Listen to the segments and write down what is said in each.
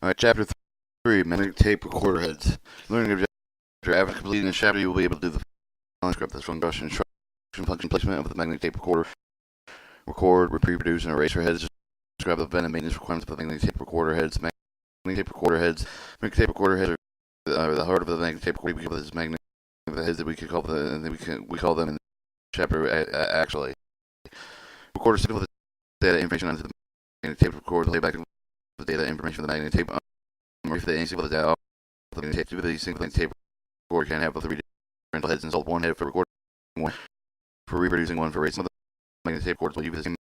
Alright, Chapter 3, Magnetic Tape Recorder Heads. Learning objective. After completing this chapter, you will be able to do the following script. That's from brush instruction function placement of the magnetic tape recorder. Record, reproduce, and erase your heads. Describe the event and maintenance requirements of the magnetic tape recorder heads. Magnetic tape recorder heads. Magnetic tape recorder heads are the heart of the magnetic tape recorder. We call this magnetic the heads that we could call we call them in the chapter actually. Recorder signal the data information onto the magnetic tape recorder. Play back the data information of the magnetic tape. If the any single data the magnetic tape, the single tape recorder can have the three different heads installed. One head for recording, one for reproducing, one for erasing. The magnetic tape recorders will use the same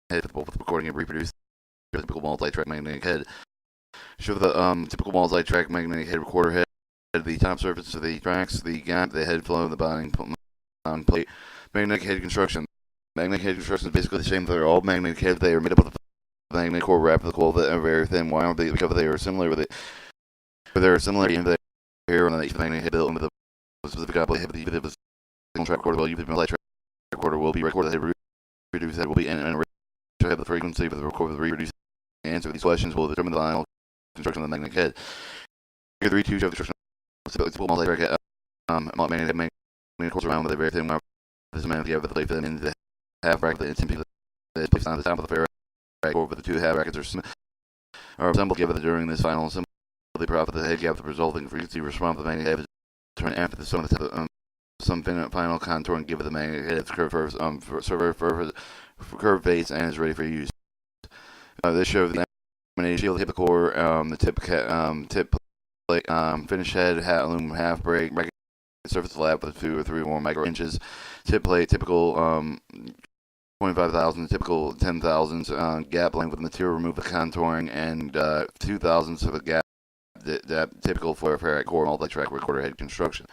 head for both recording and reproduce. The typical multi-track magnetic head. Show the typical multi-track magnetic head recorder head. The top surface of the tracks, the gap, the head flow, the bottom plate. Magnetic head construction. Magnetic head construction is basically the same. They're all magnetic heads. They are made up of the magnetic core wrapped with a coil that are very thin wire. Because they are similar with it. But there are similarity in the here on the magnetic head built into the specific object. The single track recorder will use the multi-track recorder will be recorded. The reproduced head will be and have the frequency of the record with the reproduced. Answer these questions will determine the final construction of the magnetic head. Figure 3.2 shows the construction typical multi-track magnetic cores around with a very thin wire. This magnetic head with the plate fit in the half bracket that is simply placed on the top of the ferrite core with the two half brackets are assembled together during this final assembly. The profit the head gap the resulting frequency response of the magnetic head turn after the sum of the some final contour and give it the magnetic head its curved face and is ready for use. This shows the laminated shield, hip core, the tip plate, finish head, aluminum half break, surface lap with 2 or 3 more micro inches, tip plate, typical 25,000, typical 10,000, gap length with material remove the contouring, and 2,000 for the gap. That typical for ferrite core multi-track recorder head construction.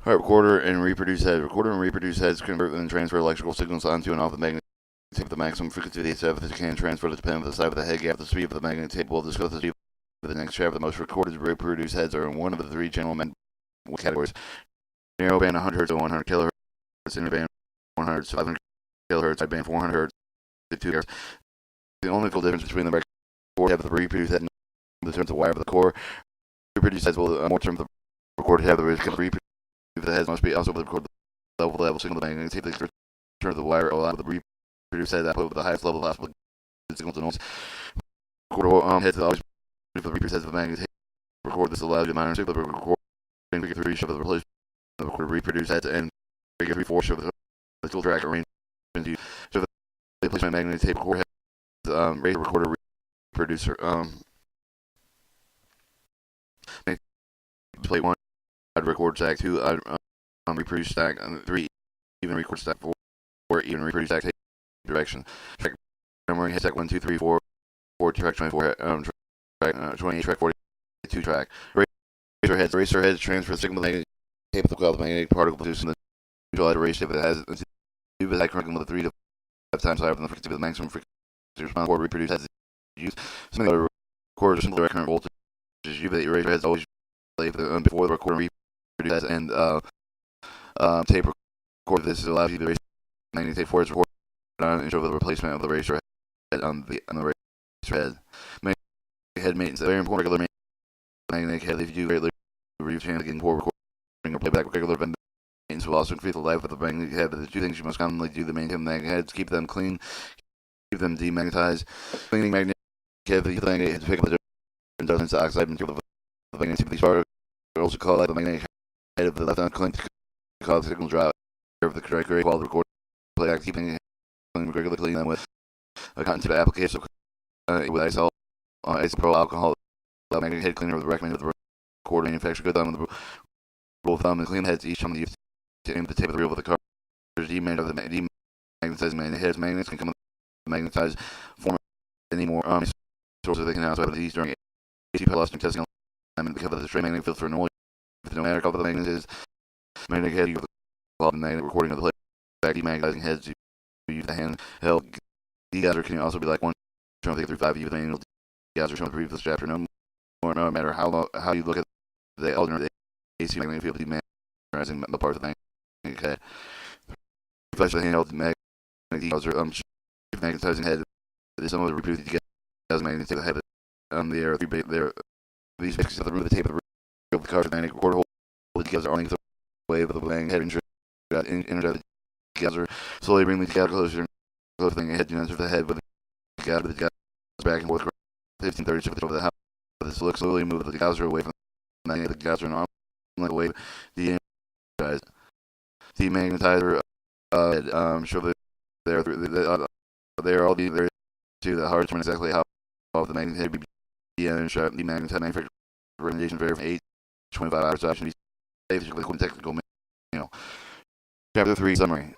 Alright, recorder and reproduce head. Recorder and reproduce heads convert and transfer electrical signals onto and off the magnetic tape. The maximum frequency they set can transfer depending on the size of the head gap, the speed of the magnetic tape. We'll discuss the speed of the next chapter. The most recorded reproduce heads are in one of the 3 general categories: narrow band 100 Hz to 100 kHz, inner band 100 to 500 kHz, wide band 400 Hz to 2 kHz. The only real difference between the record have the reproduce head in terms of wire of the core. Reproduce heads will more terms of the recorded head. The reproduce heads must be also record the level signal the magnetic tape. The turn of the wire allow the reproduce head output with the highest level possible signal to noise. Recorder heads always for the reproduce heads of the magnetic tape. Record this allows you to monitor signal the recording. Figure 3 show the replacement of the recorder reproduce heads, and figure 3-4 show the tool track arrangement to show the replacement magnetic tape recorder heads. Rate recorder reproducer. Plate 1, record stack 2, reproduce stack 3, even record stack 4, even reproduce stack tape direction. Track memory head stack 1, 2, 3, 4, track 24, track 28, track 42, track. Eraser heads transfer the signal magnetic tape with the magnetic particle producing the neutral erase tape that has a current with 3 to 5 times higher than the frequency of the maximum frequency response. Or reproduce heads use some of the recorders simple direct current voltage. The eraser heads always before the recorder reproduce and tape record. This allows you to erase magnetic tape for its record on and show the replacement of the eraser head on the eraser head. Magnetic head maintenance. Very important. Regular magnetic head. If you do regular review channel getting poor recording or playback, regular maintenance will also increase the life of the magnetic head. But the 2 things you must commonly do to maintain the magnetic heads: keep them clean, keep them demagnetized. Cleaning magnetic head. The magnetic heads pick up the different oxide material. The magnetic tip. These parts are also called like the magnetic head of the left unclipped. Called signal drop of the correct grade while the recording play back, keeping regularly cleaning them with a cotton tip application with isopropyl alcohol. Magnetic head cleaner with the recommended the recorder manufacturer. Good thumb with the rule of thumb and clean heads each time you to aim the tip of the reel with the car. Demagnetized magnetic heads. Magnets can come with magnetized form anymore sources they can also have these during AC pelluster testing because of the straight magnetic field for noise. If no matter how the magnet is magnetic head, you have the magnetic recording of the playback. Demagnetizing heads, you use the handheld degauger can also be like 1 shown 3 through 5. You use the manual degauger shown in the previous chapter. No matter how you look at the alternate AC magnetic field, demagnetizing the parts of the magnetic head. Flash the handheld magnetic degauger magnetizing head. This is some of the reproduced degauger magnetic head. the air. These basically remove the tape of the car's magnetic recorder hold the together on the way of the bang head energy the together. Slowly bring the together closer and closer, then head to enter the head with the together back and forth 15-30 shift over the house. This look slowly move the geyser away from the magnetic geyser and arm like away the energized. The magnetizer show that they're all there to the hard to determine exactly how the magnetic be the magnetic manufacturer recommendation vary from 8 to 25 hours option be safe technical. Chapter 3 summary.